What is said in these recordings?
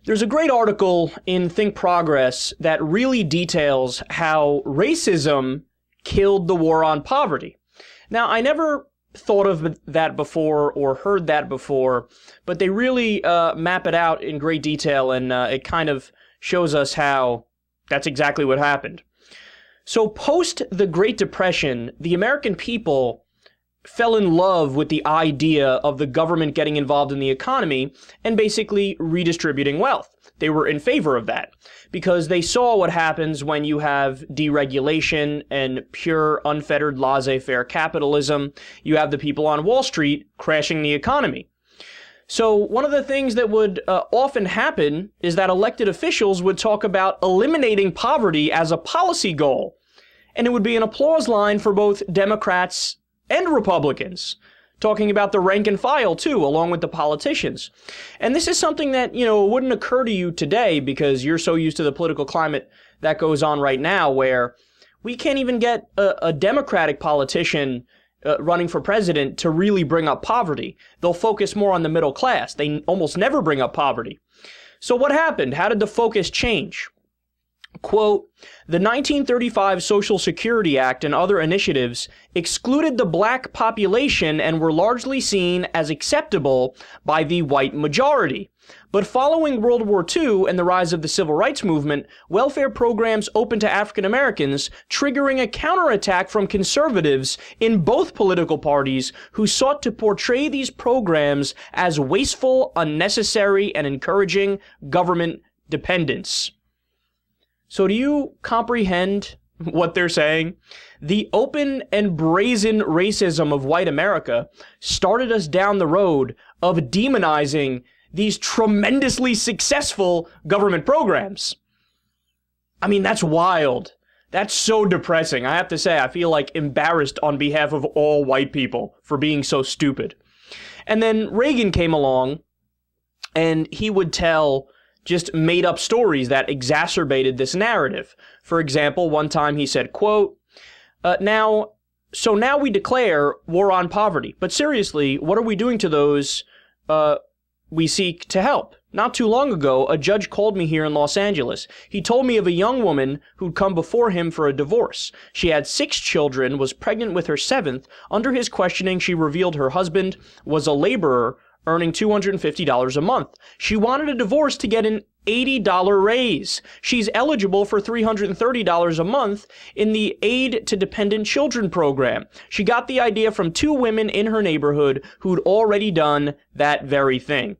There's a great article in Think Progress that really details how racism killed the war on poverty. Now, I never thought of that before or heard that before, but they really map it out in great detail, and it kind of shows us how that's exactly what happened. So post the Great Depression, the American people fell in love with the idea of the government getting involved in the economy and basically redistributing wealth. They were in favor of that because they saw what happens when you have deregulation and pure unfettered laissez-faire capitalism. You have the people on Wall Street crashing the economy. So one of the things that would often happen is that elected officials would talk about eliminating poverty as a policy goal. And it would be an applause line for both Democrats and Republicans, talking about the rank and file too, along with the politicians. And this is something that, wouldn't occur to you today because you're so used to the political climate that goes on right now, where we can't even get a Democratic politician running for president to really bring up poverty. They'll focus more on the middle class. They almost never bring up poverty. So what happened? How did the focus change? Quote, the 1935 Social Security Act and other initiatives excluded the black population and were largely seen as acceptable by the white majority. But following World War II and the rise of the Civil Rights Movement, welfare programs opened to African Americans, triggering a counterattack from conservatives in both political parties who sought to portray these programs as wasteful, unnecessary, and encouraging government dependence. So do you comprehend what they're saying? The open and brazen racism of white America started us down the road of demonizing these tremendously successful government programs. I mean, that's wild. That's so depressing. I have to say, I feel like embarrassed on behalf of all white people for being so stupid. And then Reagan came along, and he would tell just made up stories that exacerbated this narrative. For example, one time he said, quote, now we declare war on poverty. But seriously, what are we doing to those we seek to help? Not too long ago, a judge called me here in Los Angeles. He told me of a young woman who'd come before him for a divorce. She had 6 children, was pregnant with her 7th. Under his questioning, she revealed her husband was a laborer earning $250 a month. She wanted a divorce to get an $80 raise. She's eligible for $330 a month in the Aid to Dependent Children program. She got the idea from 2 women in her neighborhood who'd already done that very thing.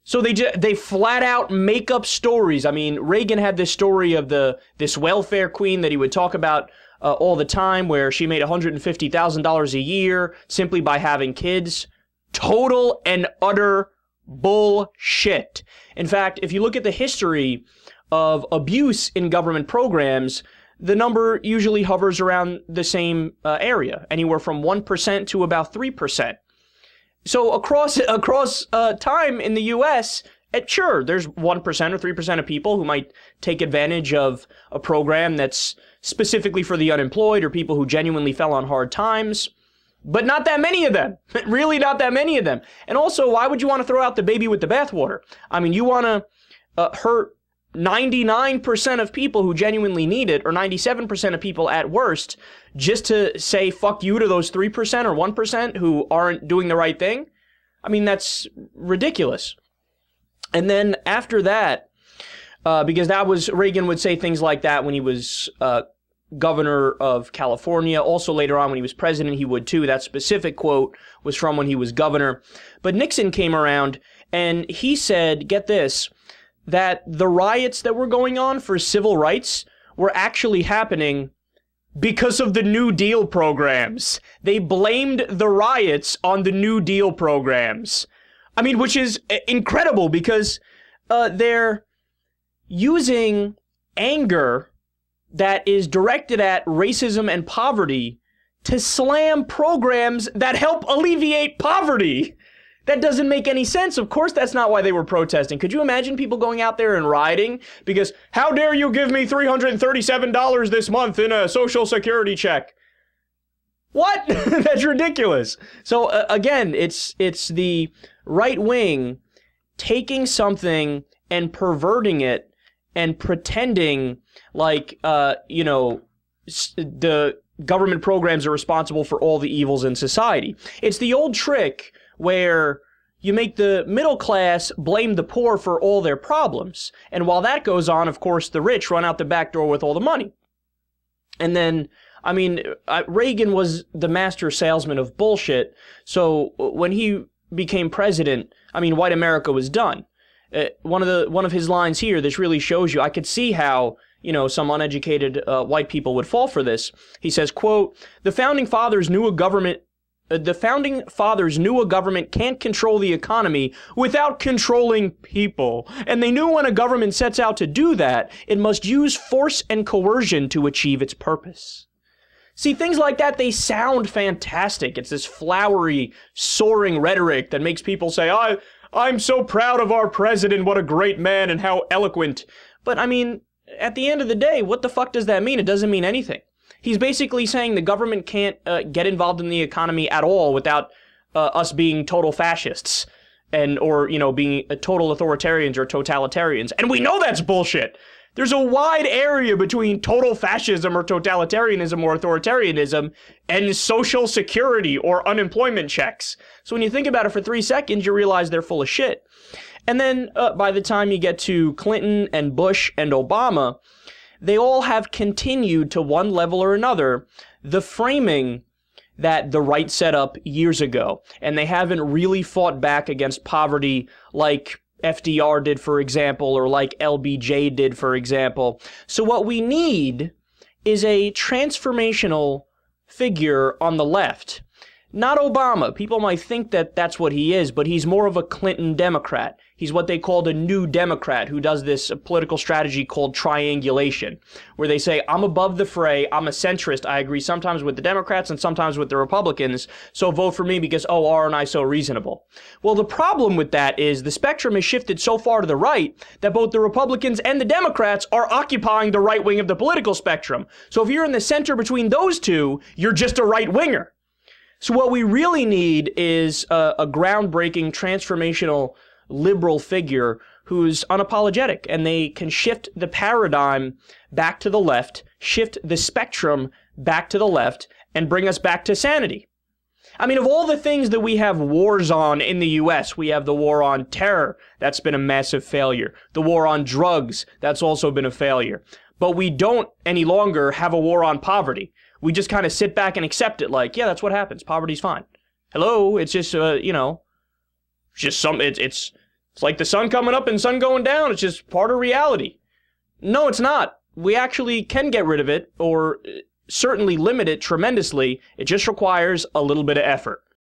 So they flat out make up stories. I mean, Reagan had this story of this welfare queen that he would talk about all the time, where she made $150,000 a year simply by having kids. Total and utter bullshit. In fact, if you look at the history of abuse in government programs, the number usually hovers around the same area, anywhere from 1% to about 3%. So across time in the U.S., sure, there's 1% or 3% of people who might take advantage of a program that's specifically for the unemployed or people who genuinely fell on hard times. But not that many of them. Really not that many of them. And also, why would you want to throw out the baby with the bathwater? I mean, you want to hurt 99% of people who genuinely need it, or 97% of people at worst, just to say fuck you to those 3% or 1% who aren't doing the right thing? I mean, that's ridiculous. And then after that, because Reagan would say things like that when he was governor of California. Also later on when he was president, he would too. That specific quote was from when he was governor. But Nixon came around and he said, get this, that the riots that were going on for civil rights were actually happening because of the New Deal programs. They blamed the riots on the New Deal programs. I mean, which is incredible because they're using anger that is directed at racism and poverty to slam programs that help alleviate poverty. That doesn't make any sense. Of course, that's not why they were protesting. Could you imagine people going out there and rioting because, how dare you give me $337 this month in a Social Security check? What? That's ridiculous. So again, it's the right wing taking something and perverting it and pretending like, the government programs are responsible for all the evils in society. It's the old trick where you make the middle class blame the poor for all their problems. And while that goes on, of course, the rich run out the back door with all the money. And then, Reagan was the master salesman of bullshit. So when he became president, white America was done. One of his lines here, this really shows you, I could see how, some uneducated white people would fall for this. He says, quote, the founding fathers knew a government can't control the economy without controlling people. And they knew when a government sets out to do that, it must use force and coercion to achieve its purpose. See, things like that, they sound fantastic. It's this flowery, soaring rhetoric that makes people say, I'm so proud of our president, what a great man and how eloquent. But at the end of the day, what the fuck does that mean? It doesn't mean anything. He's basically saying the government can't get involved in the economy at all without us being total fascists or being total authoritarians or totalitarians. And we know that's bullshit. There's a wide area between total fascism or totalitarianism or authoritarianism and social security or unemployment checks. So when you think about it for 3 seconds, you realize they're full of shit. And then by the time you get to Clinton and Bush and Obama, they all have continued to one level or another the framing that the right set up years ago. And they haven't really fought back against poverty like FDR did, for example, or like LBJ did, for example. So what we need is a transformational figure on the left. Not Obama. People might think that that's what he is, but he's more of a Clinton Democrat. He's what they called a new Democrat who does this political strategy called triangulation, where they say, I'm above the fray, I'm a centrist, I agree sometimes with the Democrats and sometimes with the Republicans, so vote for me because, aren't I so reasonable? Well, the problem with that is the spectrum has shifted so far to the right that both the Republicans and the Democrats are occupying the right wing of the political spectrum. So if you're in the center between those two, you're just a right-winger. So what we really need is a groundbreaking, transformational liberal figure who's unapologetic, and they can shift the paradigm back to the left, shift the spectrum back to the left, and bring us back to sanity. Of all the things that we have wars on in the U.S., we have the war on terror. That's been a massive failure. The war on drugs. That's also been a failure. But we don't any longer have a war on poverty. We just kind of sit back and accept it like, yeah, that's what happens. Poverty's fine. Hello? It's just, it's like the sun coming up and sun going down. It's just part of reality. No, it's not. We actually can get rid of it or certainly limit it tremendously. It just requires a little bit of effort.